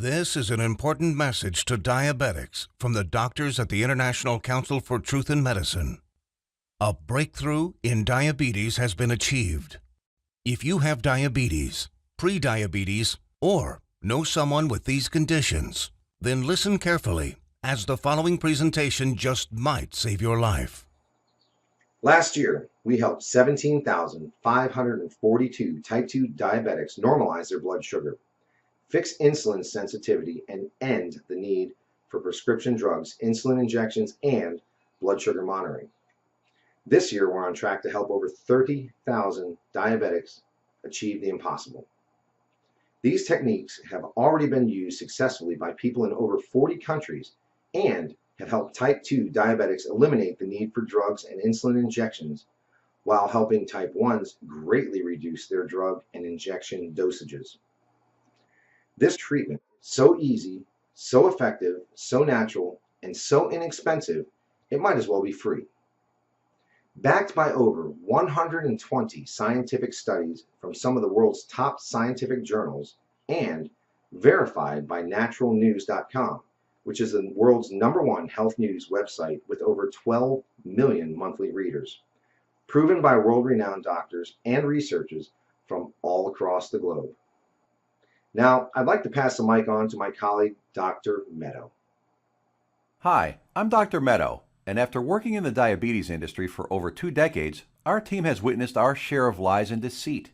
This is an important message to diabetics from the doctors at the International Council for Truth in Medicine. A breakthrough in diabetes has been achieved. If you have diabetes, pre-diabetes, or know someone with these conditions, then listen carefully, as the following presentation just might save your life. Last year, we helped 17,542 type 2 diabetics normalize their blood sugar, fix insulin sensitivity, and end the need for prescription drugs, insulin injections, and blood sugar monitoring. This year, we're on track to help over 30,000 diabetics achieve the impossible. These techniques have already been used successfully by people in over 40 countries and have helped type 2 diabetics eliminate the need for drugs and insulin injections, while helping type 1s greatly reduce their drug and injection dosages. This treatment is so easy, so effective, so natural, and so inexpensive, it might as well be free. Backed by over 120 scientific studies from some of the world's top scientific journals and verified by naturalnews.com, which is the world's #1 health news website with over 12 million monthly readers, proven by world-renowned doctors and researchers from all across the globe. Now, I'd like to pass the mic on to my colleague, Dr. Meadow. Hi, I'm Dr. Meadow, and after working in the diabetes industry for over 2 decades, our team has witnessed our share of lies and deceit.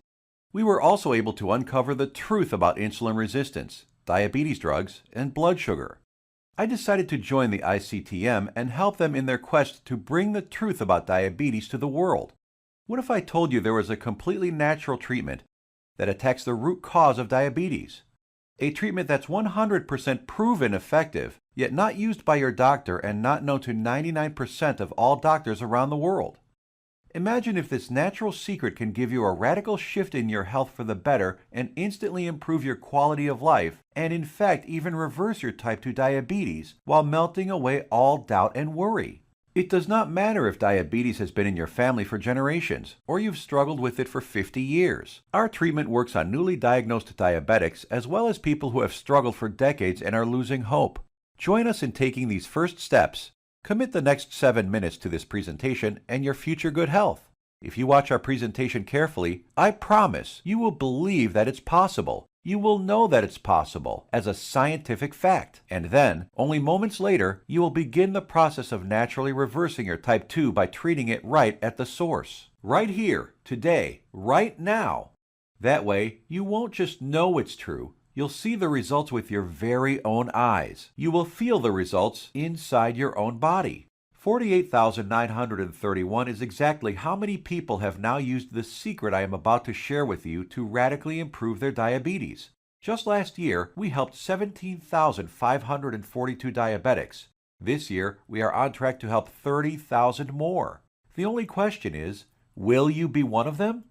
We were also able to uncover the truth about insulin resistance, diabetes drugs, and blood sugar. I decided to join the ICTM and help them in their quest to bring the truth about diabetes to the world. What if I told you there was a completely natural treatment that attacks the root cause of diabetes? A treatment that's 100% proven effective, yet not used by your doctor and not known to 99% of all doctors around the world. Imagine if this natural secret can give you a radical shift in your health for the better and instantly improve your quality of life, and in fact even reverse your type 2 diabetes while melting away all doubt and worry. It does not matter if diabetes has been in your family for generations, or you've struggled with it for 50 years. Our treatment works on newly diagnosed diabetics as well as people who have struggled for decades and are losing hope. Join us in taking these first steps. Commit the next 7 minutes to this presentation and your future good health. If you watch our presentation carefully, I promise you will believe that it's possible. You will know that it's possible as a scientific fact. And then, only moments later, you will begin the process of naturally reversing your type 2 by treating it right at the source. Right here, today, right now. That way, you won't just know it's true. You'll see the results with your very own eyes. You will feel the results inside your own body. 48,931 is exactly how many people have now used the secret I am about to share with you to radically improve their diabetes. Just last year, we helped 17,542 diabetics. This year, we are on track to help 30,000 more. The only question is, will you be one of them?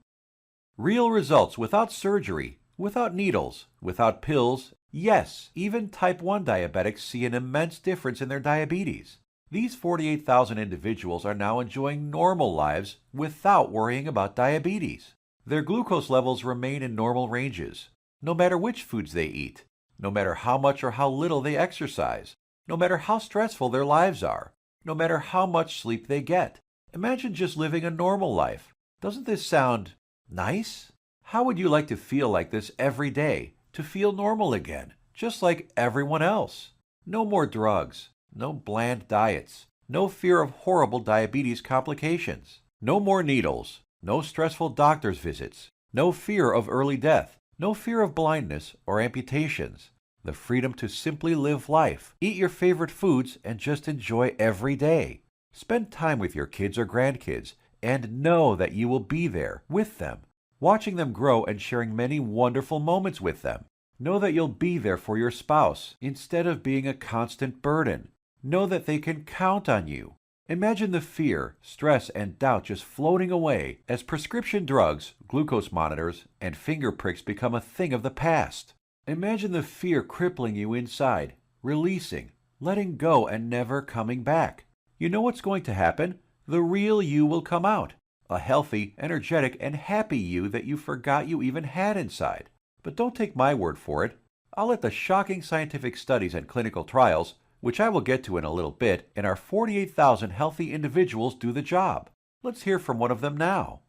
Real results without surgery, without needles, without pills. Yes, even type 1 diabetics see an immense difference in their diabetes. These 48,000 individuals are now enjoying normal lives without worrying about diabetes. Their glucose levels remain in normal ranges, no matter which foods they eat, no matter how much or how little they exercise, no matter how stressful their lives are, no matter how much sleep they get. Imagine just living a normal life. Doesn't this sound nice? How would you like to feel like this every day, to feel normal again, just like everyone else? No more drugs. No bland diets, no fear of horrible diabetes complications, no more needles, no stressful doctor's visits, no fear of early death, no fear of blindness or amputations, the freedom to simply live life, eat your favorite foods, and just enjoy every day. Spend time with your kids or grandkids and know that you will be there with them, watching them grow and sharing many wonderful moments with them. Know that you'll be there for your spouse instead of being a constant burden. Know that they can count on you. Imagine the fear, stress, and doubt just floating away as prescription drugs, glucose monitors, and finger pricks become a thing of the past. Imagine the fear crippling you inside, releasing, letting go, and never coming back. You know what's going to happen? The real you will come out. A healthy, energetic, and happy you that you forgot you even had inside. But don't take my word for it. I'll let the shocking scientific studies and clinical trials, which I will get to in a little bit, and our 48,000 healthy individuals do the job. Let's hear from one of them now.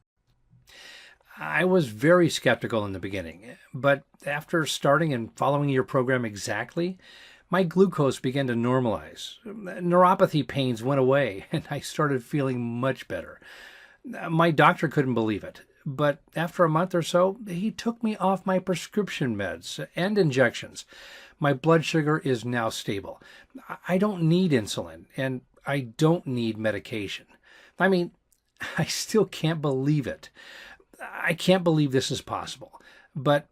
I was very skeptical in the beginning, but after starting and following your program exactly, my glucose began to normalize. Neuropathy pains went away, and I started feeling much better. My doctor couldn't believe it, but after a month or so, he took me off my prescription meds and injections. My blood sugar is now stable. I don't need insulin, and I don't need medication. I mean, I still can't believe it. I can't believe this is possible, but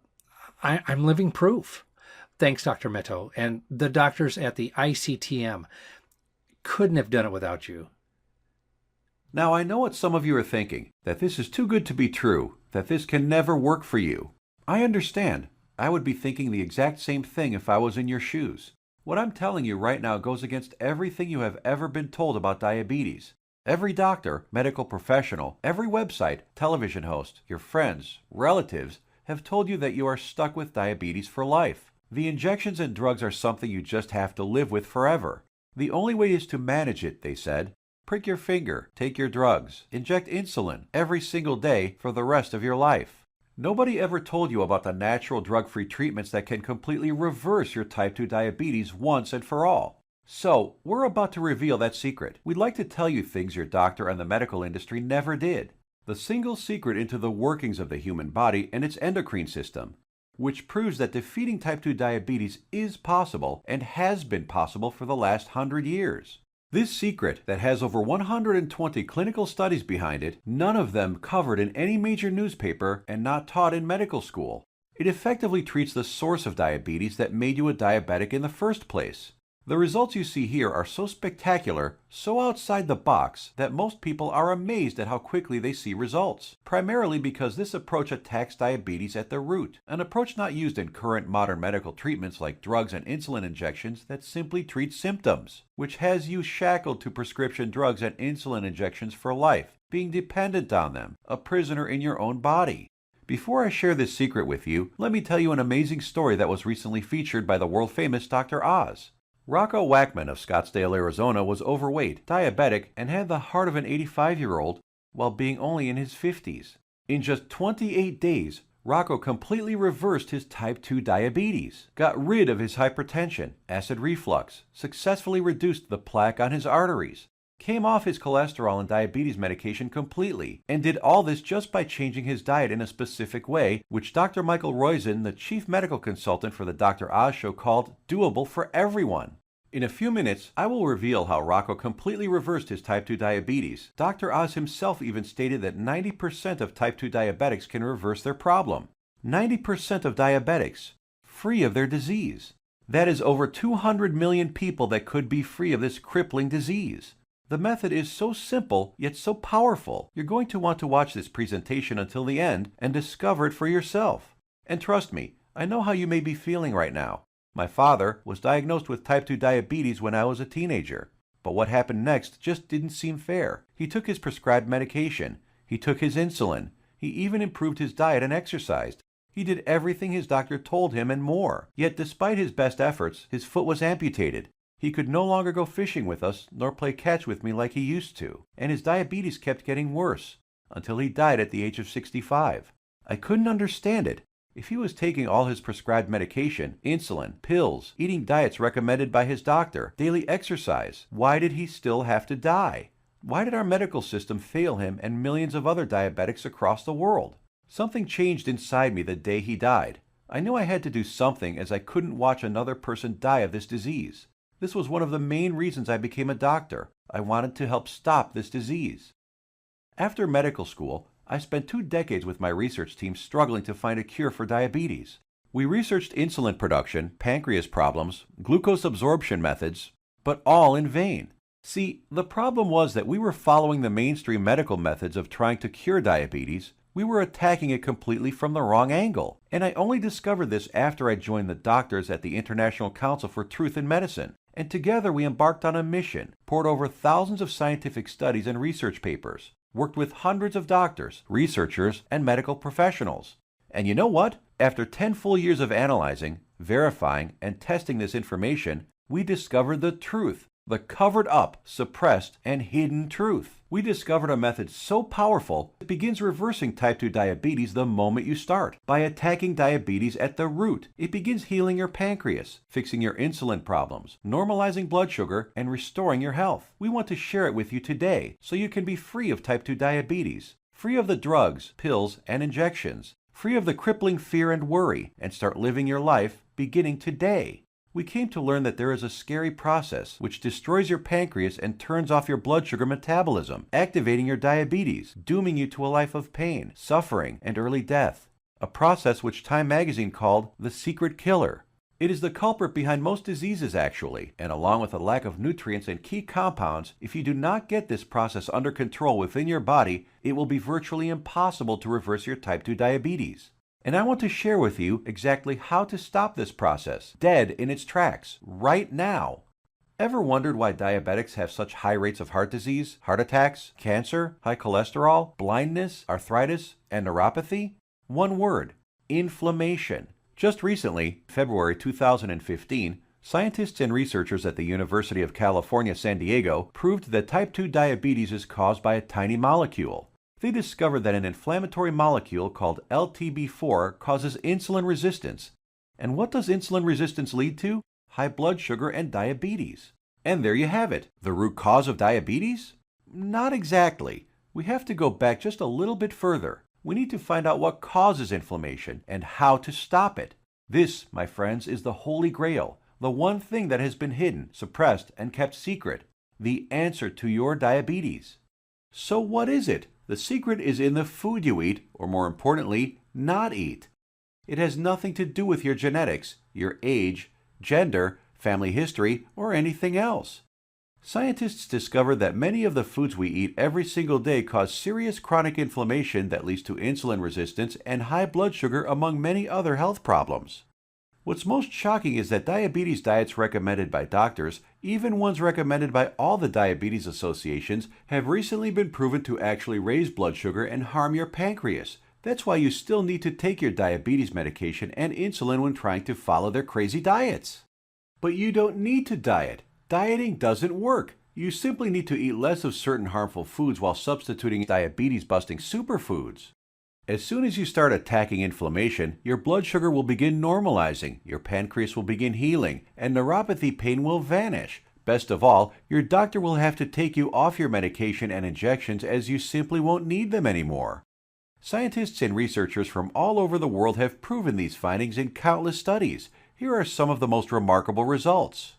I'm living proof. Thanks, Dr. Meto, and the doctors at the ICTM. Couldn't have done it without you. Now, I know what some of you are thinking, that this is too good to be true, that this can never work for you. I understand. I would be thinking the exact same thing if I was in your shoes. What I'm telling you right now goes against everything you have ever been told about diabetes. Every doctor, medical professional, every website, television host, your friends, relatives have told you that you are stuck with diabetes for life. The injections and drugs are something you just have to live with forever. The only way is to manage it, they said. Prick your finger, take your drugs, inject insulin every single day for the rest of your life. Nobody ever told you about the natural drug-free treatments that can completely reverse your type 2 diabetes once and for all. So, we're about to reveal that secret. We'd like to tell you things your doctor and the medical industry never did. The single secret into the workings of the human body and its endocrine system, which proves that defeating type 2 diabetes is possible and has been possible for the last 100 years. This secret, that has over 120 clinical studies behind it, none of them covered in any major newspaper and not taught in medical school. It effectively treats the source of diabetes that made you a diabetic in the first place. The results you see here are so spectacular, so outside the box, that most people are amazed at how quickly they see results, primarily because this approach attacks diabetes at the root, an approach not used in current modern medical treatments like drugs and insulin injections that simply treat symptoms, which has you shackled to prescription drugs and insulin injections for life, being dependent on them, a prisoner in your own body. Before I share this secret with you, let me tell you an amazing story that was recently featured by the world-famous Dr. Oz. Rocco Wackman of Scottsdale, Arizona was overweight, diabetic, and had the heart of an 85-year-old while being only in his 50s. In just 28 days, Rocco completely reversed his type 2 diabetes, got rid of his hypertension, acid reflux, successfully reduced the plaque on his arteries, came off his cholesterol and diabetes medication completely, and did all this just by changing his diet in a specific way, which Dr. Michael Roizen, the chief medical consultant for the Dr. Oz show, called doable for everyone. In a few minutes, I will reveal how Rocco completely reversed his type 2 diabetes. Dr. Oz himself even stated that 90% of type 2 diabetics can reverse their problem. 90% of diabetics, free of their disease. That is over 200 million people that could be free of this crippling disease. The method is so simple, yet so powerful. You're going to want to watch this presentation until the end and discover it for yourself. And trust me, I know how you may be feeling right now. My father was diagnosed with type 2 diabetes when I was a teenager. But what happened next just didn't seem fair. He took his prescribed medication. He took his insulin. He even improved his diet and exercised. He did everything his doctor told him and more. Yet despite his best efforts, his foot was amputated. He could no longer go fishing with us, nor play catch with me like he used to, and his diabetes kept getting worse, until he died at the age of 65. I couldn't understand it. If he was taking all his prescribed medication, insulin, pills, eating diets recommended by his doctor, daily exercise, why did he still have to die? Why did our medical system fail him and millions of other diabetics across the world? Something changed inside me the day he died. I knew I had to do something, as I couldn't watch another person die of this disease. This was one of the main reasons I became a doctor. I wanted to help stop this disease. After medical school, I spent 2 decades with my research team struggling to find a cure for diabetes. We researched insulin production, pancreas problems, glucose absorption methods, but all in vain. See, the problem was that we were following the mainstream medical methods of trying to cure diabetes. We were attacking it completely from the wrong angle. And I only discovered this after I joined the doctors at the International Council for Truth in Medicine. And together we embarked on a mission, poured over thousands of scientific studies and research papers, worked with hundreds of doctors, researchers, and medical professionals. And you know what? After 10 full years of analyzing, Verifying and testing this information, we discovered the truth, the covered up, suppressed, and hidden truth. We discovered a method so powerful it begins reversing type 2 diabetes the moment you start. By attacking diabetes at the root, it begins healing your pancreas, fixing your insulin problems, normalizing blood sugar, and restoring your health. We want to share it with you today so you can be free of type 2 diabetes, free of the drugs, pills, and injections, free of the crippling fear and worry, and start living your life beginning today. We came to learn that there is a scary process which destroys your pancreas and turns off your blood sugar metabolism, activating your diabetes, dooming you to a life of pain, suffering, and early death. A process which Time magazine called the secret killer. It is the culprit behind most diseases actually, and along with a lack of nutrients and key compounds, if you do not get this process under control within your body, it will be virtually impossible to reverse your type 2 diabetes. And I want to share with you exactly how to stop this process, dead in its tracks, right now. Ever wondered why diabetics have such high rates of heart disease, heart attacks, cancer, high cholesterol, blindness, arthritis, and neuropathy? One word: inflammation. Just recently, February 2015, scientists and researchers at the University of California, San Diego proved that type 2 diabetes is caused by a tiny molecule. They discovered that an inflammatory molecule called LTB4 causes insulin resistance. And what does insulin resistance lead to? High blood sugar and diabetes. And there you have it. The root cause of diabetes? Not exactly. We have to go back just a little bit further. We need to find out what causes inflammation and how to stop it. This, my friends, is the Holy Grail, the one thing that has been hidden, suppressed, and kept secret, the answer to your diabetes. So what is it? The secret is in the food you eat, or more importantly, not eat. It has nothing to do with your genetics, your age, gender, family history, or anything else. Scientists discovered that many of the foods we eat every single day cause serious chronic inflammation that leads to insulin resistance and high blood sugar, among many other health problems. What's most shocking is that diabetes diets recommended by doctors, even ones recommended by all the diabetes associations, have recently been proven to actually raise blood sugar and harm your pancreas. That's why you still need to take your diabetes medication and insulin when trying to follow their crazy diets. But you don't need to diet. Dieting doesn't work. You simply need to eat less of certain harmful foods while substituting diabetes-busting superfoods. As soon as you start attacking inflammation, your blood sugar will begin normalizing, your pancreas will begin healing, and neuropathy pain will vanish. Best of all, your doctor will have to take you off your medication and injections as you simply won't need them anymore. Scientists and researchers from all over the world have proven these findings in countless studies. Here are some of the most remarkable results.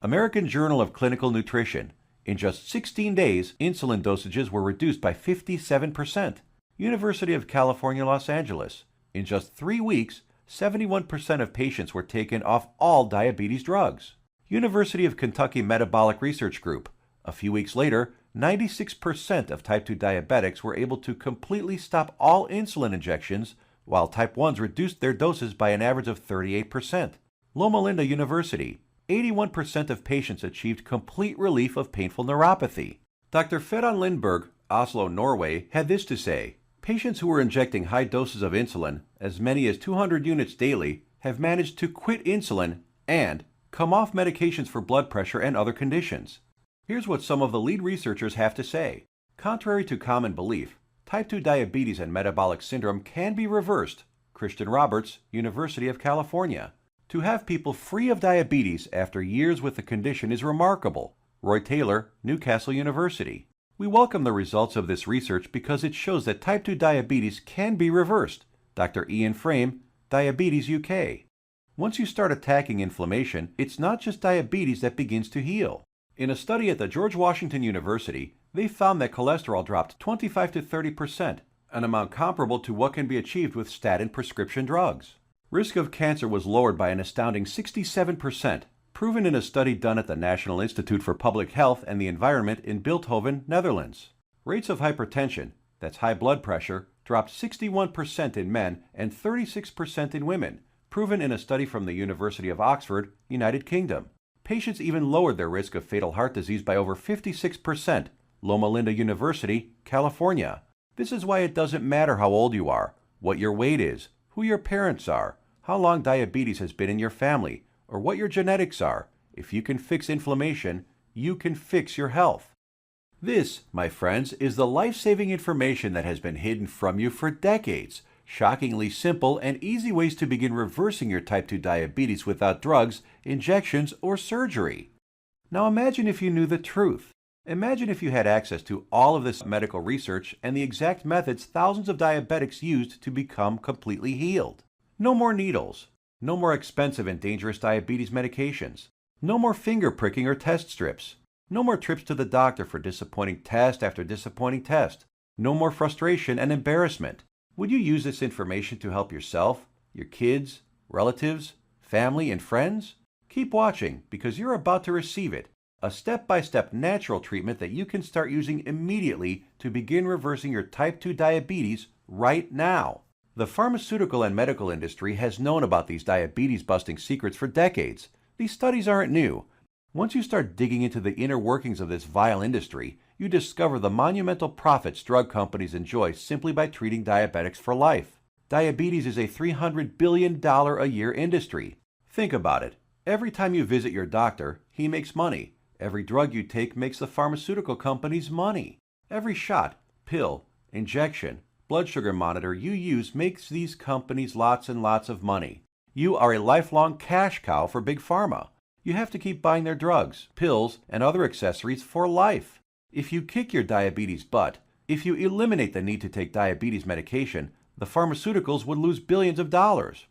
American Journal of Clinical Nutrition. In just 16 days, insulin dosages were reduced by 57%. University of California, Los Angeles. In just 3 weeks, 71% of patients were taken off all diabetes drugs. University of Kentucky Metabolic Research Group. A few weeks later, 96% of type 2 diabetics were able to completely stop all insulin injections, while type 1s reduced their doses by an average of 38%. Loma Linda University. 81% of patients achieved complete relief of painful neuropathy. Dr. Fedon Lindberg, Oslo, Norway, had this to say: patients who were injecting high doses of insulin, as many as 200 units daily, have managed to quit insulin and come off medications for blood pressure and other conditions. Here's what some of the lead researchers have to say. Contrary to common belief, type 2 diabetes and metabolic syndrome can be reversed. Christian Roberts, University of California. To have people free of diabetes after years with the condition is remarkable. Roy Taylor, Newcastle University. We welcome the results of this research because it shows that type 2 diabetes can be reversed. Dr. Ian Frame, Diabetes UK. Once you start attacking inflammation, it's not just diabetes that begins to heal. In a study at the George Washington University, they found that cholesterol dropped 25 to 30%, an amount comparable to what can be achieved with statin prescription drugs. Risk of cancer was lowered by an astounding 67%, proven in a study done at the National Institute for Public Health and the Environment in Bilthoven, Netherlands. Rates of hypertension, that's high blood pressure, dropped 61% in men and 36% in women, proven in a study from the University of Oxford, United Kingdom. Patients even lowered their risk of fatal heart disease by over 56%, Loma Linda University, California. This is why it doesn't matter how old you are, what your weight is, who your parents are, how long diabetes has been in your family, or what your genetics are. If you can fix inflammation, you can fix your health. This, my friends, is the life-saving information that has been hidden from you for decades. Shockingly simple and easy ways to begin reversing your type 2 diabetes without drugs, injections, or surgery. Now imagine if you knew the truth. Imagine if you had access to all of this medical research and the exact methods thousands of diabetics used to become completely healed. No more needles. No more expensive and dangerous diabetes medications. No more finger pricking or test strips. No more trips to the doctor for disappointing test after disappointing test. No more frustration and embarrassment. Would you use this information to help yourself, your kids, relatives, family, and friends? Keep watching because you're about to receive it, a step-by-step natural treatment that you can start using immediately to begin reversing your type 2 diabetes right now. The pharmaceutical and medical industry has known about these diabetes-busting secrets for decades. These studies aren't new. Once you start digging into the inner workings of this vile industry, you discover the monumental profits drug companies enjoy simply by treating diabetics for life. Diabetes is a $300 billion a year industry. Think about it. Every time you visit your doctor, he makes money. Every drug you take makes the pharmaceutical companies money. Every shot, pill, injection, blood sugar monitor you use makes these companies lots and lots of money. You are a lifelong cash cow for Big Pharma. You have to keep buying their drugs, pills, and other accessories for life. If you kick your diabetes butt, if you eliminate the need to take diabetes medication, the pharmaceuticals would lose billions of dollars.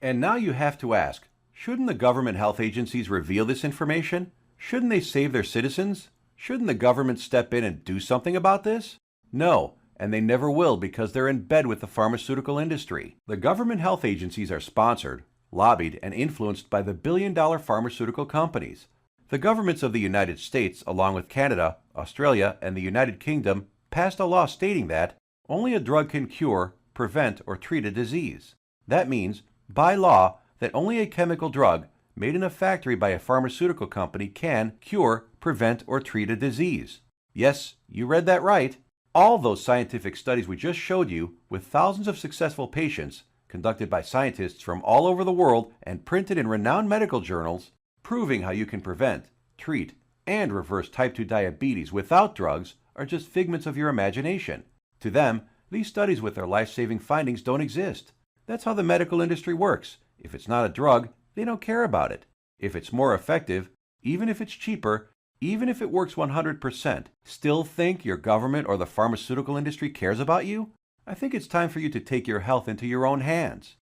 And now you have to ask, shouldn't the government health agencies reveal this information? Shouldn't they save their citizens? Shouldn't the government step in and do something about this? No, and they never will because they're in bed with the pharmaceutical industry. The government health agencies are sponsored, lobbied, and influenced by the billion-dollar pharmaceutical companies. The governments of the United States, along with Canada, Australia, and the United Kingdom, passed a law stating that only a drug can cure, prevent, or treat a disease. That means, by law, that only a chemical drug made in a factory by a pharmaceutical company can cure, prevent, or treat a disease. Yes, you read that right. All those scientific studies we just showed you, with thousands of successful patients, conducted by scientists from all over the world and printed in renowned medical journals, proving how you can prevent, treat, and reverse type 2 diabetes without drugs are just figments of your imagination. To them, these studies with their life-saving findings don't exist. That's how the medical industry works. If it's not a drug, they don't care about it. If it's more effective, even if it's cheaper, even if it works 100%, still think your government or the pharmaceutical industry cares about you? I think it's time for you to take your health into your own hands.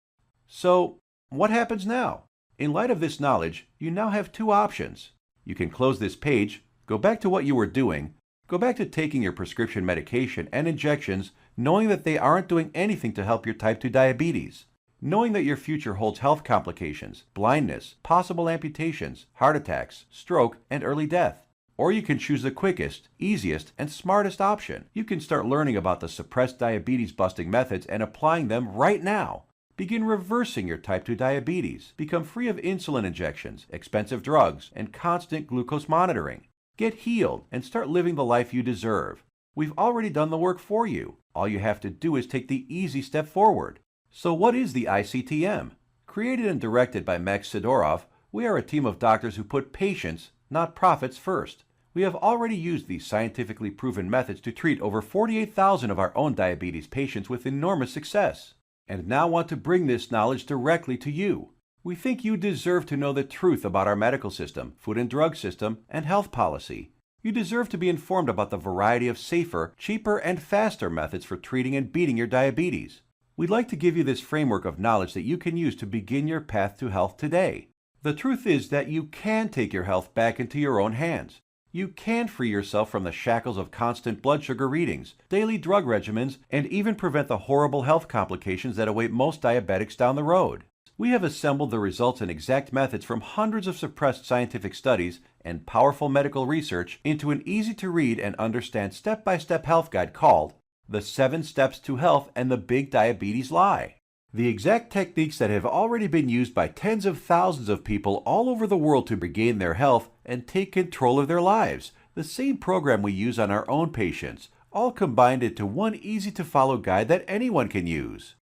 So, what happens now? In light of this knowledge, you now have two options. You can close this page, go back to what you were doing, go back to taking your prescription medication and injections, knowing that they aren't doing anything to help your type 2 diabetes. Knowing that your future holds health complications, blindness, possible amputations, heart attacks, stroke, and early death. Or you can choose the quickest, easiest, and smartest option. You can start learning about the suppressed diabetes-busting methods and applying them right now. Begin reversing your type 2 diabetes. Become free of insulin injections, expensive drugs, and constant glucose monitoring. Get healed and start living the life you deserve. We've already done the work for you. All you have to do is take the easy step forward. So what is the ICTM? Created and directed by Max Sidorov, we are a team of doctors who put patients, not profits, first. We have already used these scientifically proven methods to treat over 48,000 of our own diabetes patients with enormous success, and now want to bring this knowledge directly to you. We think you deserve to know the truth about our medical system, food and drug system, and health policy. You deserve to be informed about the variety of safer, cheaper, and faster methods for treating and beating your diabetes. We'd like to give you this framework of knowledge that you can use to begin your path to health today. The truth is that you can take your health back into your own hands. You can free yourself from the shackles of constant blood sugar readings, daily drug regimens, and even prevent the horrible health complications that await most diabetics down the road. We have assembled the results and exact methods from hundreds of suppressed scientific studies and powerful medical research into an easy-to-read and understand step-by-step health guide called The 7 Steps to Health and the Big Diabetes Lie. The exact techniques that have already been used by tens of thousands of people all over the world to regain their health and take control of their lives. The same program we use on our own patients, all combined into one easy-to-follow guide that anyone can use.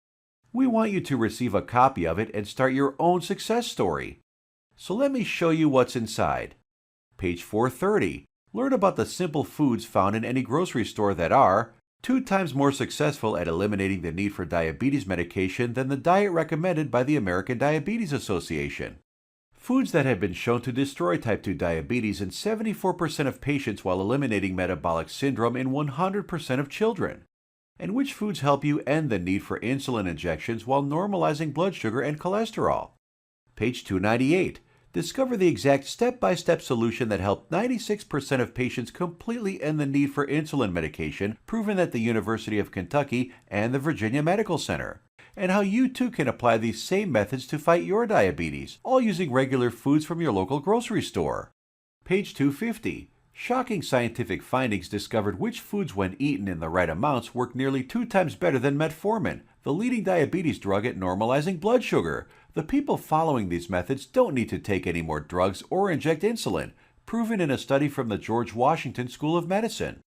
We want you to receive a copy of it and start your own success story. So let me show you what's inside. Page 430. Learn about the simple foods found in any grocery store that are 2 times more successful at eliminating the need for diabetes medication than the diet recommended by the American Diabetes Association. Foods that have been shown to destroy type 2 diabetes in 74% of patients while eliminating metabolic syndrome in 100% of children. And which foods help you end the need for insulin injections while normalizing blood sugar and cholesterol. Page 298. Discover the exact step-by-step solution that helped 96% of patients completely end the need for insulin medication, proven at the University of Kentucky and the Virginia Medical Center, and how you too can apply these same methods to fight your diabetes, all using regular foods from your local grocery store. Page 250. Shocking scientific findings discovered which foods, when eaten in the right amounts, work nearly 2 times better than metformin, the leading diabetes drug at normalizing blood sugar. The people following these methods don't need to take any more drugs or inject insulin, proven in a study from the George Washington School of Medicine.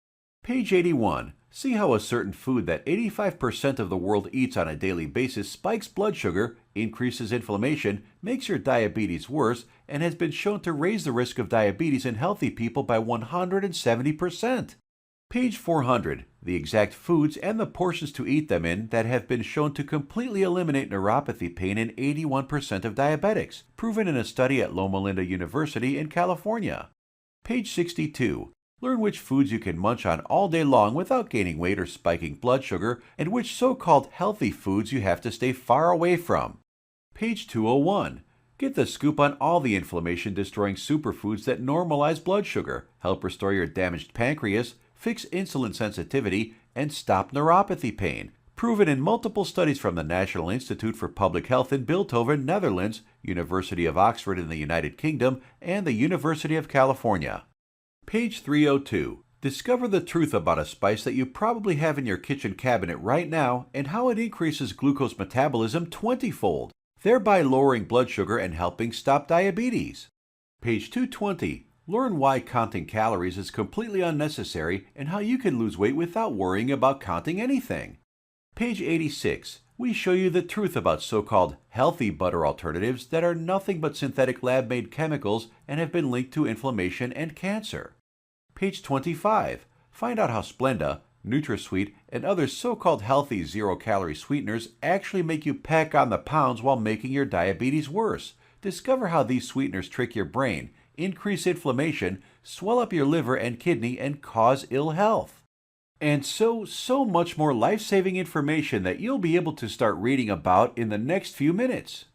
Page 81. See how a certain food that 85% of the world eats on a daily basis spikes blood sugar, increases inflammation, makes your diabetes worse, and has been shown to raise the risk of diabetes in healthy people by 170%. Page 400. The exact foods and the portions to eat them in that have been shown to completely eliminate neuropathy pain in 81% of diabetics, proven in a study at Loma Linda University in California. Page 62. Learn which foods you can munch on all day long without gaining weight or spiking blood sugar, and which so-called healthy foods you have to stay far away from. Page 201. Get the scoop on all the inflammation-destroying superfoods that normalize blood sugar, help restore your damaged pancreas, fix insulin sensitivity, and stop neuropathy pain, proven in multiple studies from the National Institute for Public Health in Bilthoven, Netherlands, University of Oxford in the United Kingdom, and the University of California. Page 302. Discover the truth about a spice that you probably have in your kitchen cabinet right now and how it increases glucose metabolism 20-fold, thereby lowering blood sugar and helping stop diabetes. Page 220. Learn why counting calories is completely unnecessary and how you can lose weight without worrying about counting anything. Page 86. We show you the truth about so-called healthy butter alternatives that are nothing but synthetic lab-made chemicals and have been linked to inflammation and cancer. Page 25. Find out how Splenda, NutraSweet, and other so-called healthy zero-calorie sweeteners actually make you pack on the pounds while making your diabetes worse. Discover how these sweeteners trick your brain, increase inflammation, swell up your liver and kidney, and cause ill health. And so much more life-saving information that you'll be able to start reading about in the next few minutes.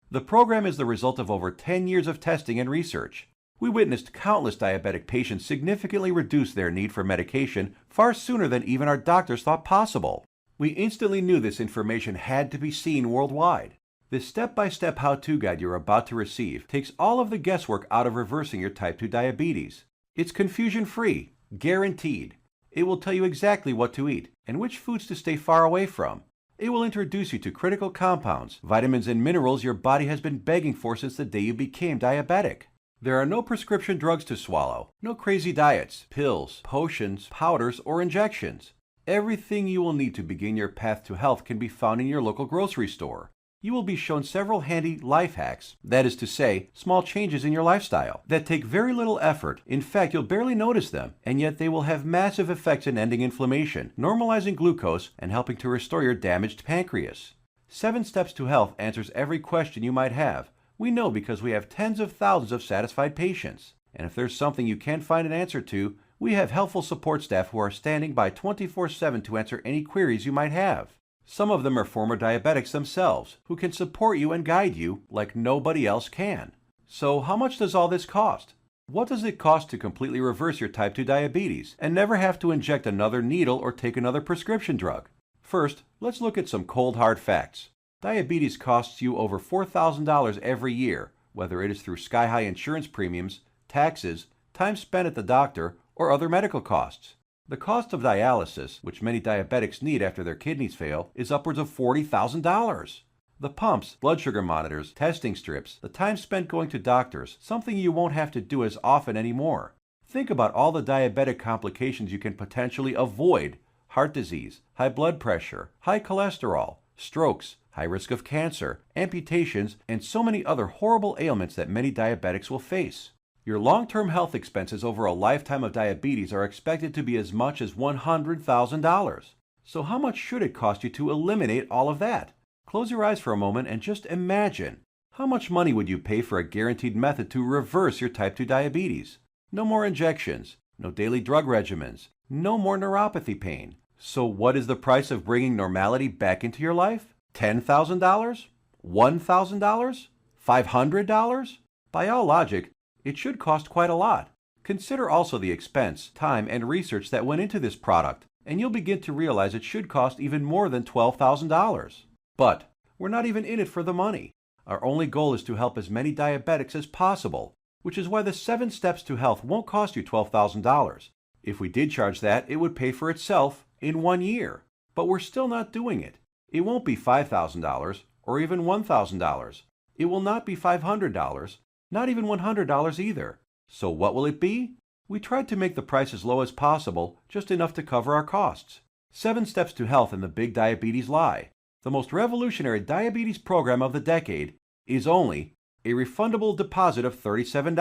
The program is the result of over 10 years of testing and research. We witnessed countless diabetic patients significantly reduce their need for medication far sooner than even our doctors thought possible. We instantly knew this information had to be seen worldwide. This step-by-step how-to guide you're about to receive takes all of the guesswork out of reversing your type 2 diabetes. It's confusion-free, guaranteed. It will tell you exactly what to eat and which foods to stay far away from. It will introduce you to critical compounds, vitamins and minerals your body has been begging for since the day you became diabetic. There are no prescription drugs to swallow, no crazy diets, pills, potions, powders, or injections. Everything you will need to begin your path to health can be found in your local grocery store. You will be shown several handy life hacks, that is to say, small changes in your lifestyle, that take very little effort. In fact, you'll barely notice them, and yet they will have massive effects in ending inflammation, normalizing glucose, and helping to restore your damaged pancreas. 7 Steps to Health answers every question you might have. We know because we have tens of thousands of satisfied patients. And if there's something you can't find an answer to, we have helpful support staff who are standing by 24/7 to answer any queries you might have. Some of them are former diabetics themselves, who can support you and guide you like nobody else can. So how much does all this cost? What does it cost to completely reverse your type 2 diabetes and never have to inject another needle or take another prescription drug? First, let's look at some cold hard facts. Diabetes costs you over $4,000 every year, whether it is through sky-high insurance premiums, taxes, time spent at the doctor, or other medical costs. The cost of dialysis, which many diabetics need after their kidneys fail, is upwards of $40,000. The pumps, blood sugar monitors, testing strips, the time spent going to doctors, something you won't have to do as often anymore. Think about all the diabetic complications you can potentially avoid: heart disease, high blood pressure, high cholesterol, strokes, high risk of cancer, amputations, and so many other horrible ailments that many diabetics will face. Your long-term health expenses over a lifetime of diabetes are expected to be as much as $100,000. So how much should it cost you to eliminate all of that? Close your eyes for a moment and just imagine. How much money would you pay for a guaranteed method to reverse your type 2 diabetes? No more injections, no daily drug regimens, no more neuropathy pain. So what is the price of bringing normality back into your life? $10,000? $1,000? $500? By all logic, it should cost quite a lot. Consider also the expense, time, and research that went into this product, and you'll begin to realize it should cost even more than $12,000. But we're not even in it for the money. Our only goal is to help as many diabetics as possible, which is why the 7 Steps to Health won't cost you $12,000. If we did charge that, it would pay for itself in 1 year. But we're still not doing it. It won't be $5,000 or even $1,000. It will not be $500, not even $100 either. So what will it be? We tried to make the price as low as possible, just enough to cover our costs. 7 Steps to Health and the Big Diabetes Lie, the most revolutionary diabetes program of the decade, is only a refundable deposit of $37.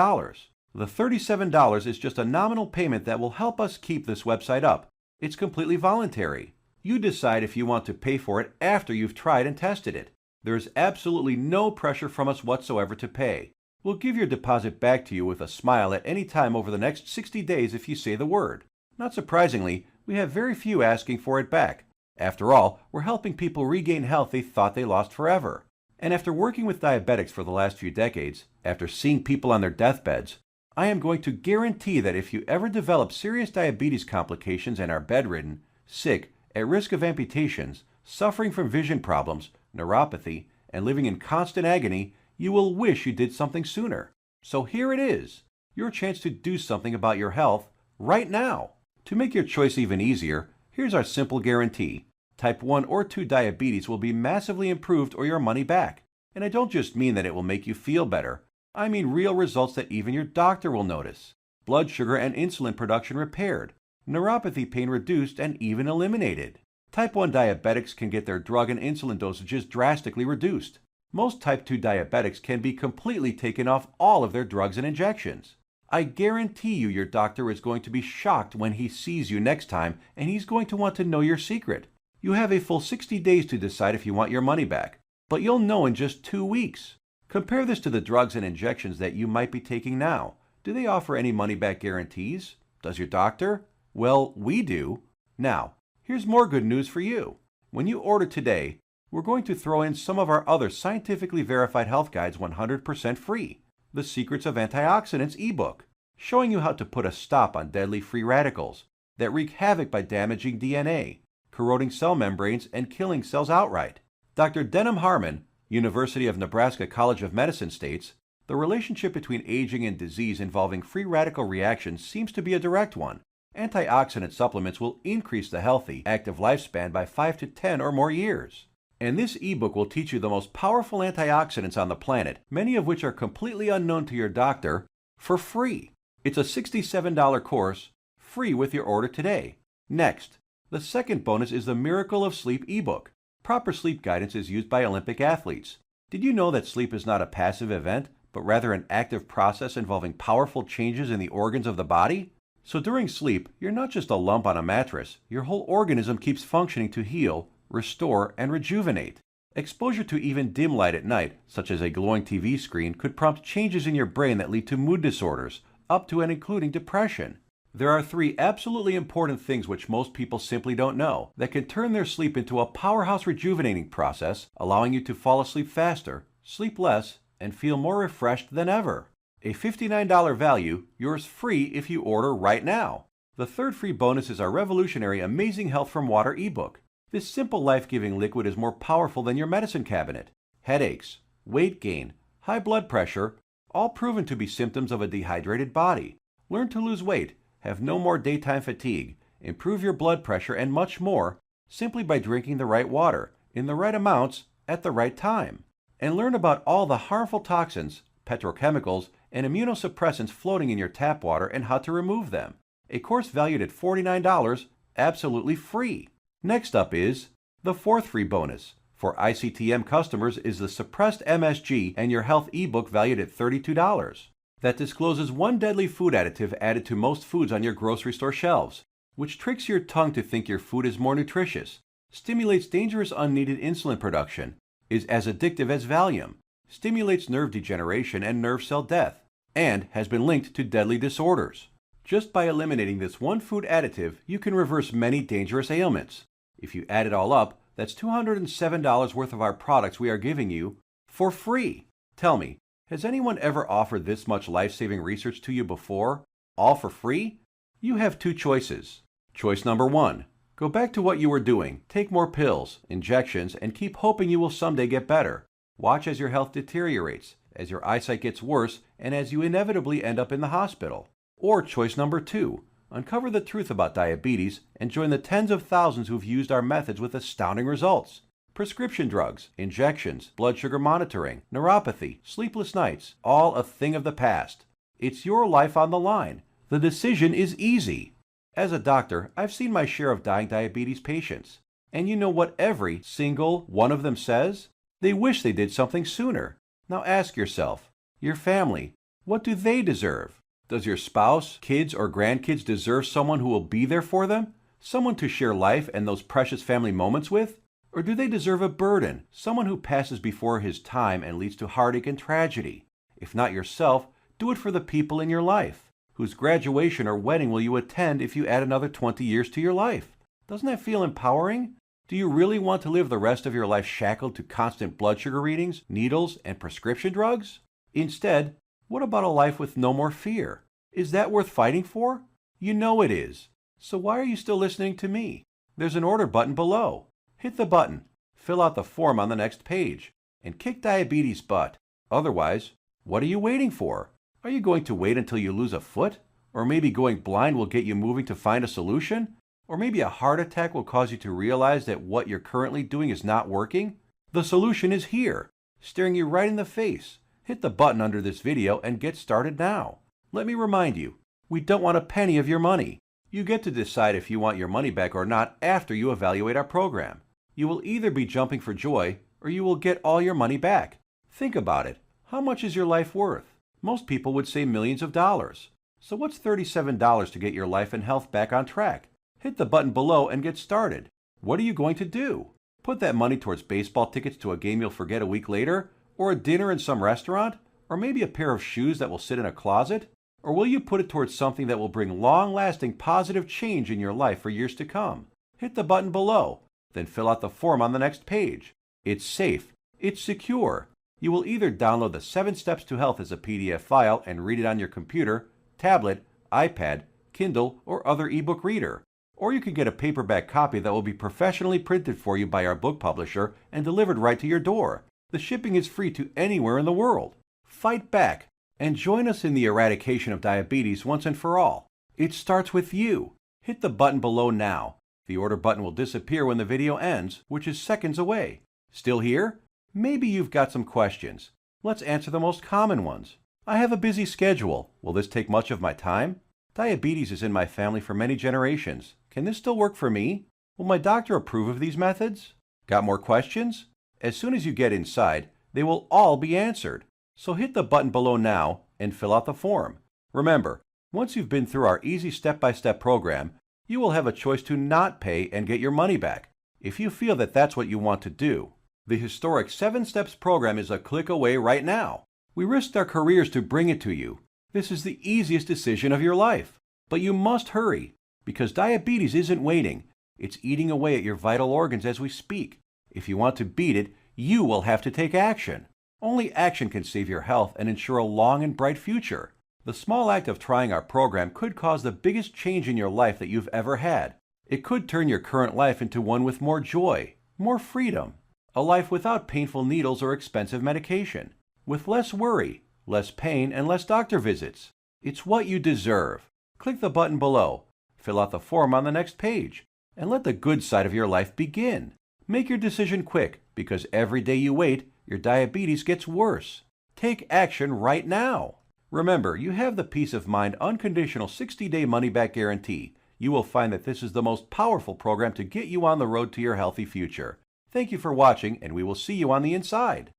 The $37 is just a nominal payment that will help us keep this website up. It's completely voluntary. You decide if you want to pay for it after you've tried and tested it. There is absolutely no pressure from us whatsoever to pay. We'll give your deposit back to you with a smile at any time over the next 60 days if you say the word. Not surprisingly, we have very few asking for it back. After all, we're helping people regain health they thought they lost forever. And after working with diabetics for the last few decades, after seeing people on their deathbeds, I am going to guarantee that if you ever develop serious diabetes complications and are bedridden, sick, at risk of amputations, suffering from vision problems, neuropathy, and living in constant agony, you will wish you did something sooner. So here it is, your chance to do something about your health right now. To make your choice even easier, here's our simple guarantee. Type 1 or 2 diabetes will be massively improved or your money back. And I don't just mean that it will make you feel better. I mean real results that even your doctor will notice. Blood sugar and insulin production repaired, neuropathy pain reduced and even eliminated. Type 1 diabetics can get their drug and insulin dosages drastically reduced. Most type 2 diabetics can be completely taken off all of their drugs and injections. I guarantee you your doctor is going to be shocked when he sees you next time, and he's going to want to know your secret. You have a full 60 days to decide if you want your money back, but you'll know in just 2 weeks. Compare this to the drugs and injections that you might be taking now. Do they offer any money-back guarantees? Does your doctor? Well, we do. Now, here's more good news for you. When you order today, we're going to throw in some of our other scientifically verified health guides 100% free. The Secrets of Antioxidants ebook, showing you how to put a stop on deadly free radicals that wreak havoc by damaging DNA, corroding cell membranes, and killing cells outright. Dr. Denham Harmon, University of Nebraska College of Medicine states, the relationship between aging and disease involving free radical reactions seems to be a direct one. Antioxidant supplements will increase the healthy, active lifespan by 5 to 10 or more years. And this ebook will teach you the most powerful antioxidants on the planet, many of which are completely unknown to your doctor, for free. It's a $67 course, free with your order today. Next, the second bonus is the Miracle of Sleep ebook. Proper sleep guidance is used by Olympic athletes. Did you know that sleep is not a passive event, but rather an active process involving powerful changes in the organs of the body? So during sleep, you're not just a lump on a mattress. Your whole organism keeps functioning to heal, restore, and rejuvenate. Exposure to even dim light at night, such as a glowing TV screen, could prompt changes in your brain that lead to mood disorders, up to and including depression. There are 3 absolutely important things which most people simply don't know that can turn their sleep into a powerhouse rejuvenating process, allowing you to fall asleep faster, sleep less, and feel more refreshed than ever. A $59 value, yours free if you order right now. The third free bonus is our revolutionary Amazing Health from Water ebook. This simple life-giving liquid is more powerful than your medicine cabinet. Headaches, weight gain, high blood pressure, all proven to be symptoms of a dehydrated body. Learn to lose weight, have no more daytime fatigue, improve your blood pressure, and much more simply by drinking the right water, in the right amounts, at the right time. And learn about all the harmful toxins, petrochemicals, and immunosuppressants floating in your tap water and how to remove them. A course valued at $49, absolutely free. Next up is the fourth free bonus, For ICTM customers is the Suppressed MSG and Your Health ebook valued at $32. That discloses one deadly food additive added to most foods on your grocery store shelves, which tricks your tongue to think your food is more nutritious, stimulates dangerous unneeded insulin production, is as addictive as Valium, stimulates nerve degeneration and nerve cell death, and has been linked to deadly disorders. Just by eliminating this one food additive, you can reverse many dangerous ailments. If you add it all up, that's $207 worth of our products we are giving you for free. Tell me, has anyone ever offered this much life-saving research to you before, all for free? You have two choices. Choice number one, go back to what you were doing, take more pills, injections, and keep hoping you will someday get better. Watch as your health deteriorates, as your eyesight gets worse, and as you inevitably end up in the hospital. Or choice number two, uncover the truth about diabetes and join the tens of thousands who've used our methods with astounding results. Prescription drugs, injections, blood sugar monitoring, neuropathy, sleepless nights, all a thing of the past. It's your life on the line. The decision is easy. As a doctor, I've seen my share of dying diabetes patients. And you know what every single one of them says? They wish they did something sooner. Now ask yourself, your family, what do they deserve? Does your spouse, kids, or grandkids deserve someone who will be there for them? Someone to share life and those precious family moments with? Or do they deserve a burden, someone who passes before his time and leads to heartache and tragedy? If not yourself, do it for the people in your life. Whose graduation or wedding will you attend if you add another 20 years to your life? Doesn't that feel empowering? Do you really want to live the rest of your life shackled to constant blood sugar readings, needles, and prescription drugs? Instead, what about a life with no more fear? Is that worth fighting for? You know it is. So why are you still listening to me? There's an order button below. Hit the button, fill out the form on the next page, and kick diabetes butt. Otherwise, what are you waiting for? Are you going to wait until you lose a foot? Or maybe going blind will get you moving to find a solution? Or maybe a heart attack will cause you to realize that what you're currently doing is not working? The solution is here, staring you right in the face. Hit the button under this video and get started now. Let me remind you, we don't want a penny of your money. You get to decide if you want your money back or not after you evaluate our program. You will either be jumping for joy or you will get all your money back. Think about it. How much is your life worth? Most people would say millions of dollars. So what's $37 to get your life and health back on track? Hit the button below and get started. What are you going to do? Put that money towards baseball tickets to a game you'll forget a week later? Or a dinner in some restaurant? Or maybe a pair of shoes that will sit in a closet? Or will you put it towards something that will bring long-lasting positive change in your life for years to come? Hit the button below. Then fill out the form on the next page. It's safe. It's secure. You will either download the 7 Steps to Health as a PDF file and read it on your computer, tablet, iPad, Kindle, or other ebook reader. Or you can get a paperback copy that will be professionally printed for you by our book publisher and delivered right to your door. The shipping is free to anywhere in the world. Fight back and join us in the eradication of diabetes once and for all. It starts with you. Hit the button below now. The order button will disappear when the video ends, which is seconds away. Still here? Maybe you've got some questions. Let's answer the most common ones. I have a busy schedule. Will this take much of my time? Diabetes is in my family for many generations. Can this still work for me? Will my doctor approve of these methods? Got more questions? As soon as you get inside, they will all be answered. So hit the button below now and fill out the form. Remember, once you've been through our easy step-by-step program, you will have a choice to not pay and get your money back, if you feel that that's what you want to do. The historic 7 Steps program is a click away right now. We risked our careers to bring it to you. This is the easiest decision of your life. But you must hurry, because diabetes isn't waiting. It's eating away at your vital organs as we speak. If you want to beat it, you will have to take action. Only action can save your health and ensure a long and bright future. The small act of trying our program could cause the biggest change in your life that you've ever had. It could turn your current life into one with more joy, more freedom, a life without painful needles or expensive medication, with less worry, less pain, and less doctor visits. It's what you deserve. Click the button below, fill out the form on the next page, and let the good side of your life begin. Make your decision quick, because every day you wait, your diabetes gets worse. Take action right now. Remember, you have the peace of mind unconditional 60-day money-back guarantee. You will find that this is the most powerful program to get you on the road to your healthy future. Thank you for watching, and we will see you on the inside.